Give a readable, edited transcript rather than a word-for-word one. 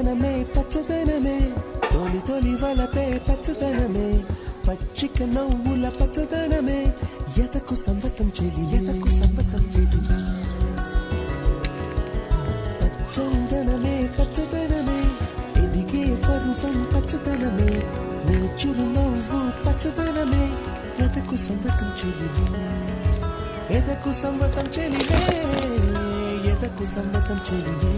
పచ్చదనమే పచ్చదనమే తొలి తొలి వలపే పచ్చదనమే పచ్చిక నవ్వుల పచ్చదనమే ఎదకు సంవతం చెలి పచ్చదనమే పచ్చదనమే ఎదిగే పరువం పచ్చదనమే నీ చిరునవ్వు పచ్చదనమే ఎదకు సంవతం చెలివే ఎదకు సంవతం చెలివే ఎదకు సంవతం చెలివే